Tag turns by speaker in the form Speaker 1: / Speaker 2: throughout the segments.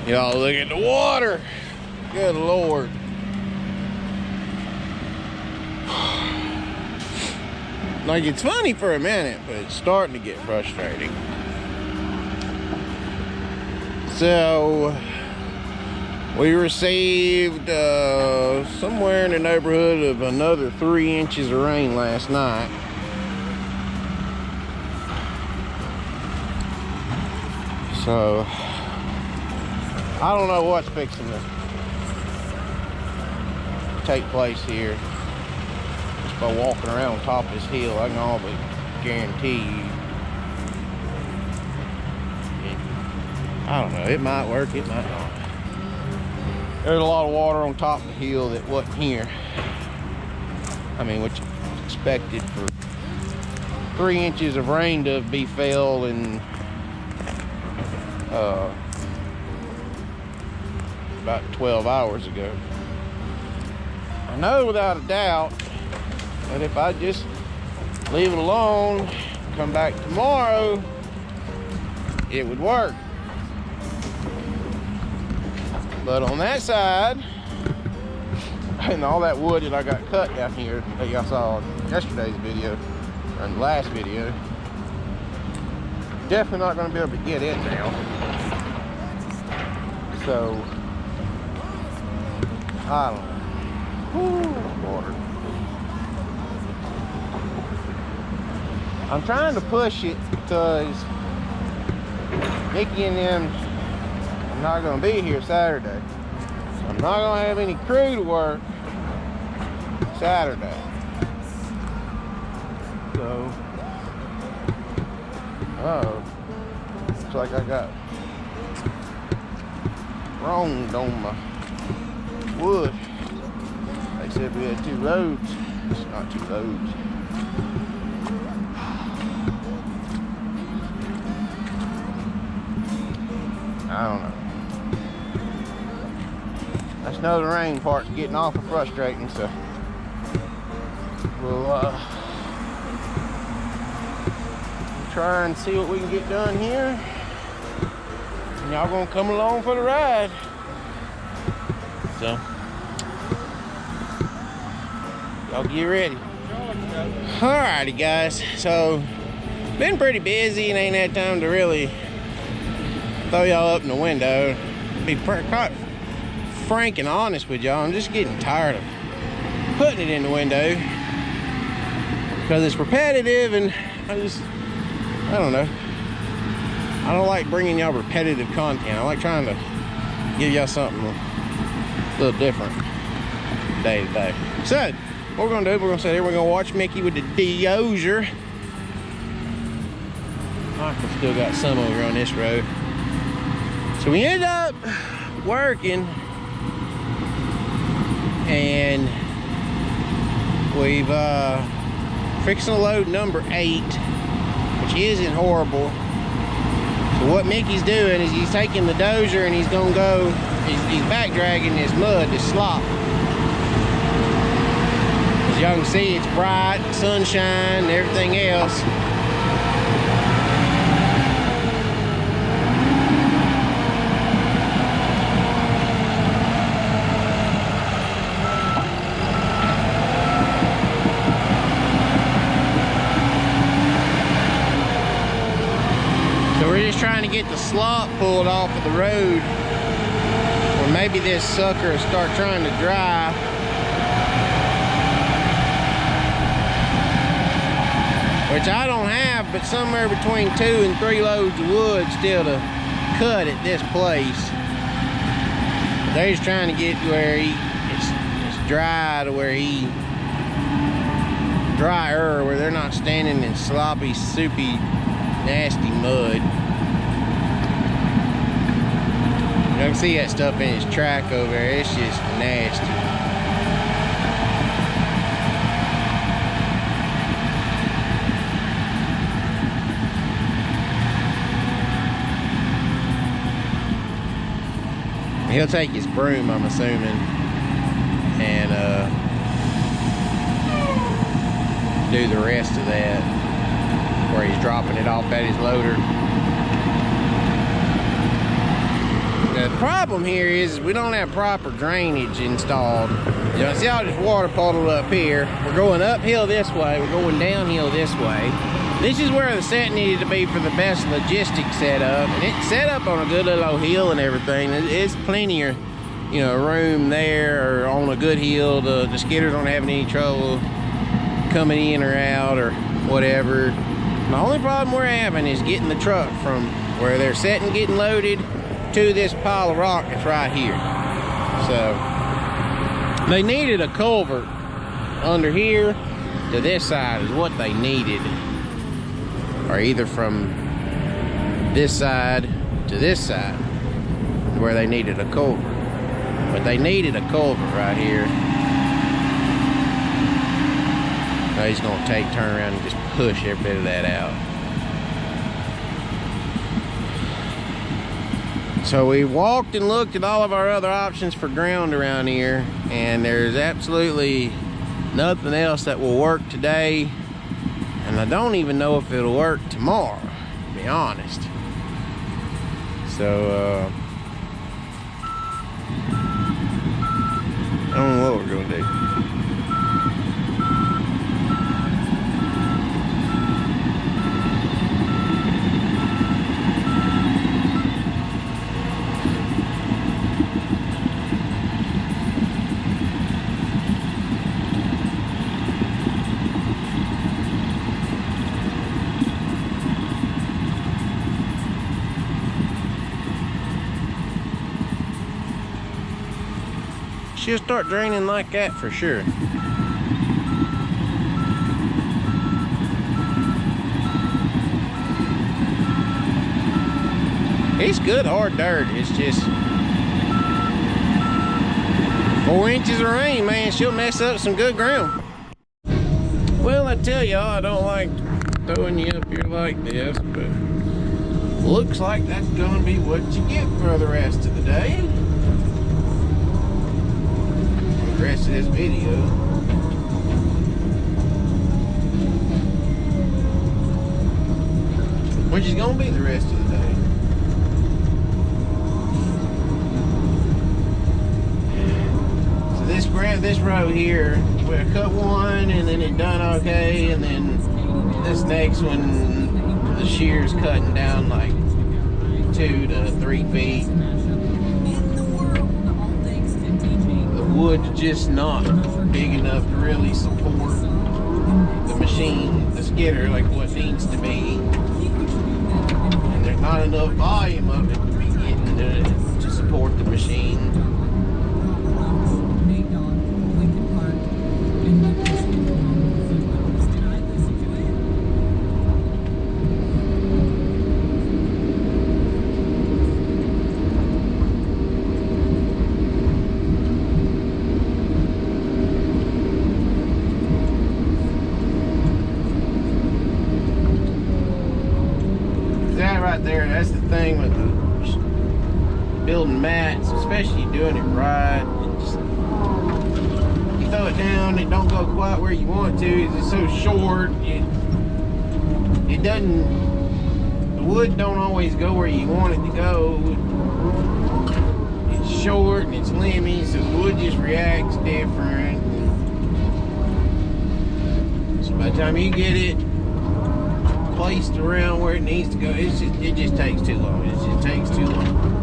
Speaker 1: Y'all look at the water. Good Lord. Like, it's funny for a minute, but it's starting to get frustrating. So, we received somewhere in the neighborhood of another 3 inches of rain last night. So, I don't know what's fixing to take place here. Just by walking around top of this hill, I can all but guarantee you. I don't know, it might work, it might not. There's a lot of water on top of the hill that wasn't here. I mean, which is expected for 3 inches of rain to be fell in about 12 hours ago. I know without a doubt that if I just leave it alone, come back tomorrow, it would work. But on that side, and all that wood that I got cut down here that y'all saw in yesterday's video, or in the last video, definitely not going to be able to get it now. So, I don't know. Whew, water. I'm trying to push it because Mickey and them are not going to be here Saturday. So I'm not going to have any crew to work Saturday. So, looks like I got wronged on my wood. They said we had 2 loads. It's not 2 loads. I don't know. I just know the rain part's getting awful frustrating, so we'll try and see what we can get done here. And y'all gonna come along for the ride. So, y'all get ready. Alrighty, guys. So, been pretty busy and ain't had time to really throw y'all up in the window. Be quite frank and honest with y'all. I'm just getting tired of putting it in the window because it's repetitive, and I don't know. I don't like bringing y'all repetitive content. I like trying to give y'all something a little different day to day. So, what we're gonna do, we're gonna sit here, we're gonna watch Mickey with the Dozer. Michael still got some over on this road. So we ended up working, and we've fixing to load number 8, which isn't horrible. So what Mickey's doing is he's taking the Dozer and he's gonna go, he's back dragging this mud, this slop. As y'all can see, it's bright, sunshine, and everything else. Trying to get the slop pulled off of the road, or maybe this sucker will start trying to dry. Which I don't have, but somewhere between 2 and 3 loads of wood still to cut at this place. They're just trying to get to where it's dry, to where drier, where they're not standing in sloppy, soupy, nasty mud. You can see that stuff in his track over there. It's just nasty. He'll take his broom, I'm assuming, and do the rest of that where he's dropping it off at his loader. The problem here is we don't have proper drainage installed. You know, see all this water puddled up here. We're going uphill this way, we're going downhill this way. This is where the set needed to be for the best logistics setup. And it's set up on a good little hill and everything. It's plenty of, you know, room there or on a good hill. The skidders don't have any trouble coming in or out or whatever. The only problem we're having is getting the truck from where they're setting, getting loaded, to this pile of rock that's right here. So they needed a culvert under here to this side is what they needed, or either from this side to this side where they needed a culvert. But they needed a culvert right here. Now he's gonna turn around and just push every bit of that out. So we walked and looked at all of our other options for ground around here, and there's absolutely nothing else that will work today, and I don't even know if it'll work tomorrow, to be honest. So I don't know what we're gonna do. She'll start draining like that for sure. It's good hard dirt. It's just 4 inches of rain, man. She'll mess up some good ground. Well, I tell y'all, I don't like throwing you up here like this, but looks like that's gonna be what you get for the rest of the day. The rest of this video. Which is gonna be the rest of the day. So this row here, we cut one and then it done okay, and then this next one, the shear's cutting down like 2 to 3 feet. Wood's just not big enough to really support the machine, the skidder, like what needs to be. And there's not enough volume of it to be getting to support the machine. There, that's the thing with the building mats, especially doing it right. You throw it down, it don't go quite where you want to. It's so short. It doesn't. The wood don't always go where you want it to go. It's short and it's limby, so the wood just reacts different. So by the time you get it placed around where it needs to go, it just takes too long. It just takes too long.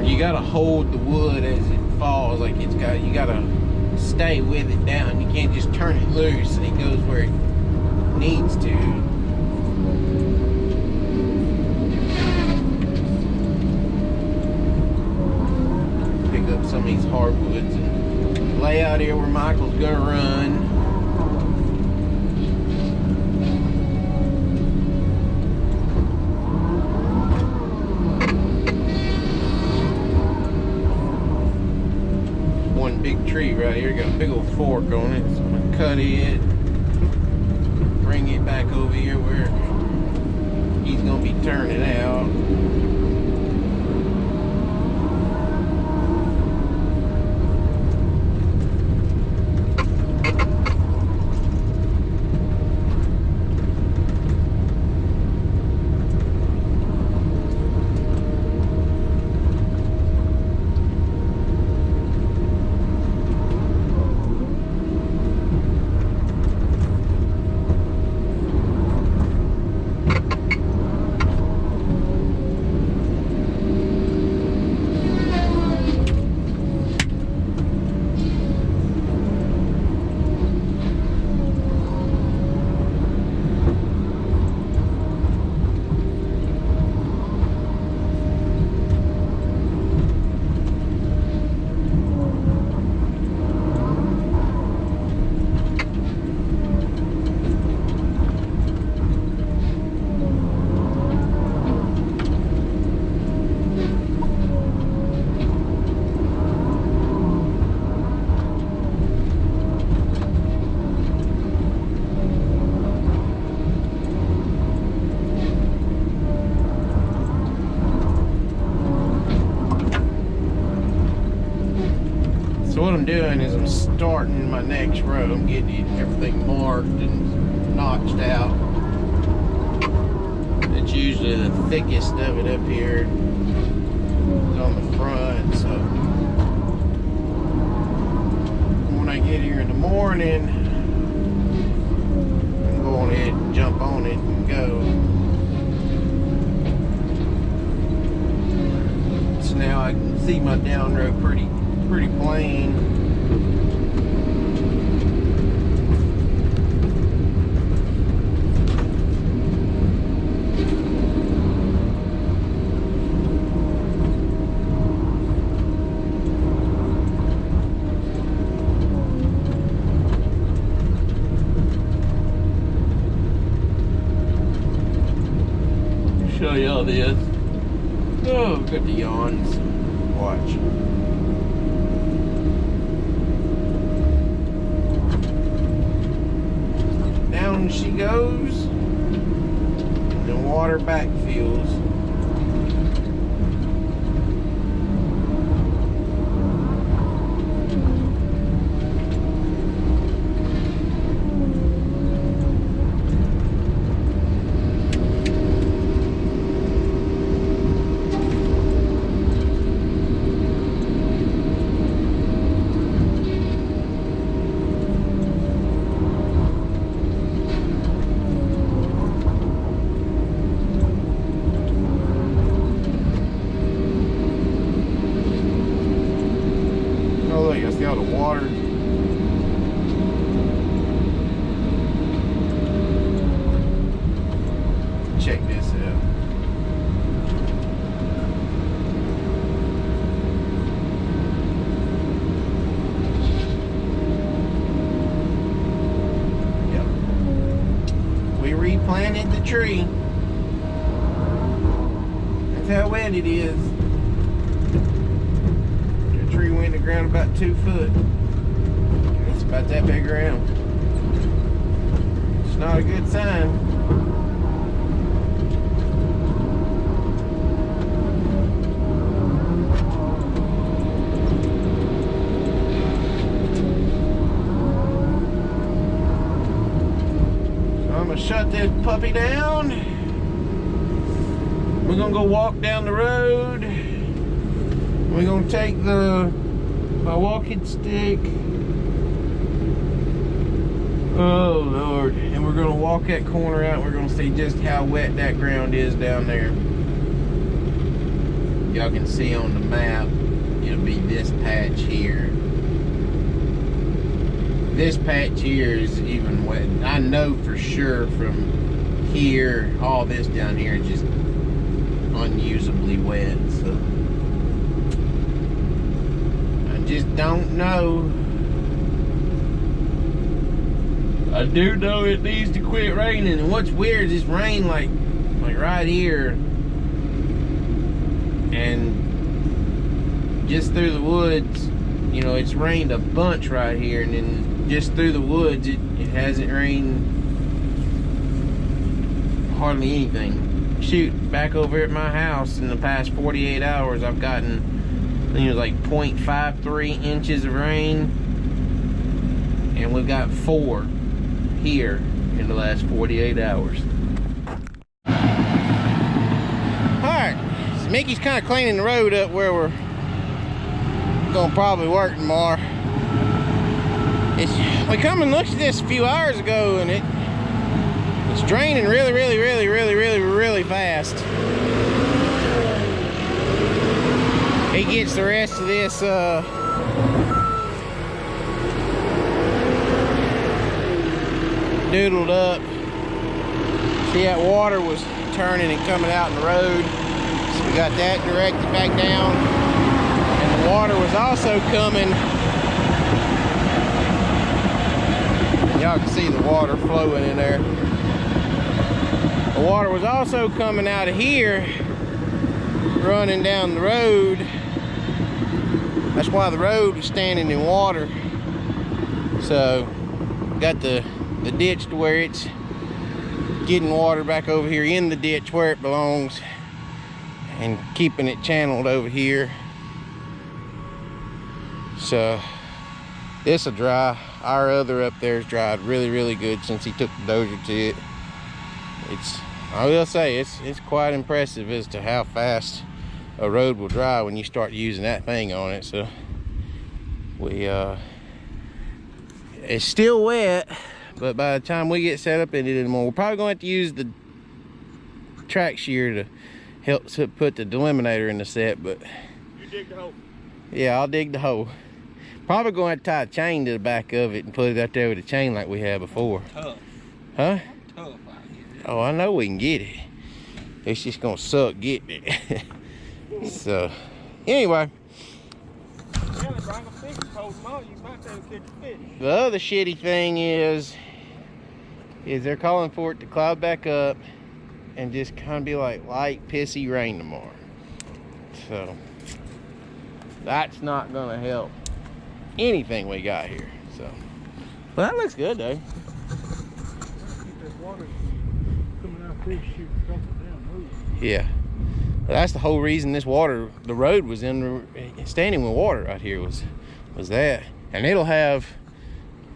Speaker 1: You gotta hold the wood as it falls, like you gotta stay with it down. You can't just turn it loose and it goes where it needs to. hardwoods and lay out here where Michael's gonna run. One big tree right here, got a big old fork on it, so I'm gonna cut it, bring it back over here where he's gonna be turning out. So what I'm doing is I'm starting my next row. I'm getting everything marked and notched out. It's usually the thickest of it up here. It's on the front, so when I get here in the morning, I can go on ahead and jump on it and go. So now I can see my down row pretty plain. Show y'all this. Oh, got the yawns. Watch. Down she goes, and the water backfills. Oh, look, I see all the water. Check this out. Yep. We replanted the tree. That's how wet it is. Tree went in the ground about 2 foot. It's about that big around. It's not a good sign. So I'm gonna shut this puppy down. We're gonna go walk down the road. We're gonna take my walking stick. Oh Lord. And we're gonna walk that corner out. We're gonna see just how wet that ground is down there. Y'all can see on the map, it'll be this patch here. This patch here is even wet. I know for sure from here, all this down here is just unusably wet. So just don't know. I do know it needs to quit raining, and what's weird is this rain like right here and just through the woods. You know, it's rained a bunch right here, and then just through the woods it hasn't rained hardly anything. Shoot, back over at my house in the past 48 hours I've gotten, I think it was like 0.53 inches of rain, and we've got 4 here in the last 48 hours. Alright, so Mickey's kind of cleaning the road up where we're gonna probably work tomorrow. We come and looked at this a few hours ago, and it's draining really fast. He gets the rest of this doodled up. See, that water was turning and coming out in the road, so we got that directed back down, and the water was also coming. Y'all can see the water flowing in there. The water was also coming out of here, running down the road. That's why the road was standing in water. So got the ditch to where it's getting water back over here in the ditch where it belongs, and keeping it channeled over here. So this will dry. Our other up there's dried really good since he took the Dozer to it. I will say it's quite impressive as to how fast a road will dry when you start using that thing on it. So it's still wet, but by the time we get set up in it anymore, we're probably going to have to use the track shear to help put the delimiter in the set. But
Speaker 2: you dig the hole?
Speaker 1: Yeah, I'll dig the hole. Probably going to have to tie a chain to the back of it and put it out there with a chain like we had before.
Speaker 2: Tough.
Speaker 1: Huh?
Speaker 2: Tough, I get it.
Speaker 1: Oh, I know we can get it. It's just gonna suck getting it. So, anyway. The other shitty thing is they're calling for it to cloud back up and just kind of be like light pissy rain tomorrow. So that's not gonna help anything we got here. So, well, that looks good though. Yeah, that's the whole reason this water, the road was standing with water right here was that. And it'll have,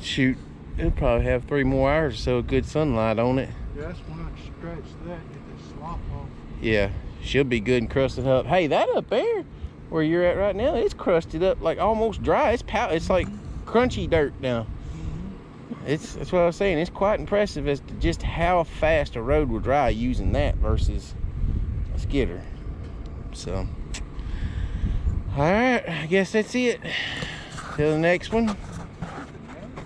Speaker 1: shoot, it'll probably have 3 more hours or so of good sunlight on it.
Speaker 2: Yeah, that's when I scratch that, get the slop off.
Speaker 1: Yeah, she'll be good and crusted up. Hey, that up there where you're at right now, it's crusted up, like almost dry. It's like crunchy dirt now. That's what I was saying. It's quite impressive as to just how fast a road will dry using that versus a skidder. So, all right, I guess that's it. Till the next one.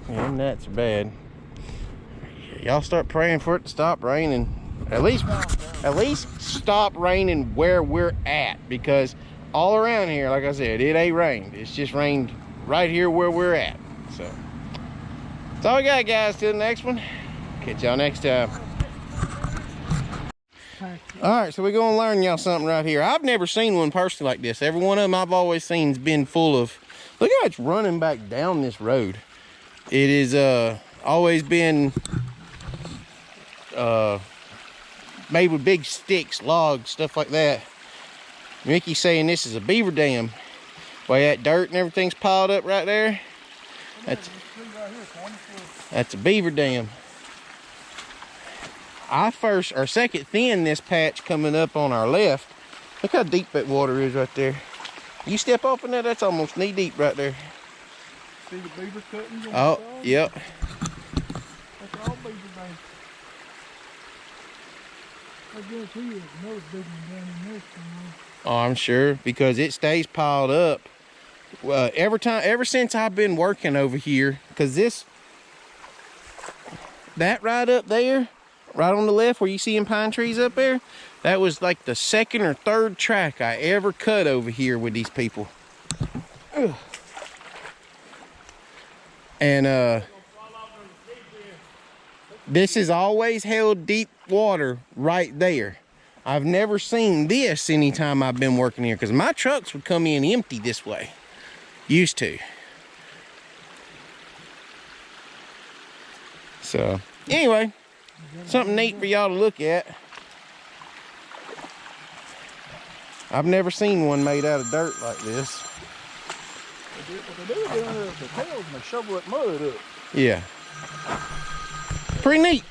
Speaker 1: And that's bad. Y'all start praying for it to stop raining. At least stop raining where we're at, because all around here, like I said, it ain't rained. It's just rained right here where we're at. So that's all we got, guys. Till the next one. Catch y'all next time. All right, so we're gonna learn y'all something right here. I've never seen one personally like this. Every one of them I've always seen has been full of, look how it's running back down this road. It is always been made with big sticks, logs, stuff like that. Mickey's saying this is a beaver dam. Way that dirt and everything's piled up right there. That's a beaver dam. I second thin this patch coming up on our left. Look how deep that water is right there. You step off in there, that's almost knee deep right there.
Speaker 2: See the beaver cuttings on
Speaker 1: Oh,
Speaker 2: the side?
Speaker 1: yep.
Speaker 2: That's all beaver dam. I guarantee you there's another big one down in there somewhere.
Speaker 1: Oh, I'm sure, because it stays piled up. Ever since I've been working over here, because that right up there, right on the left where you see them pine trees up there, that was like the 2nd or 3rd track I ever cut over here with these people. Ugh. And this has always held deep water right there. I've never seen this anytime I've been working here, because my trucks would come in empty this way. Used to. So, anyway, something neat for y'all to look at. I've never seen one made out of dirt like this.
Speaker 2: What they do is they under the tails and they shovel that mud up.
Speaker 1: Yeah. Pretty neat.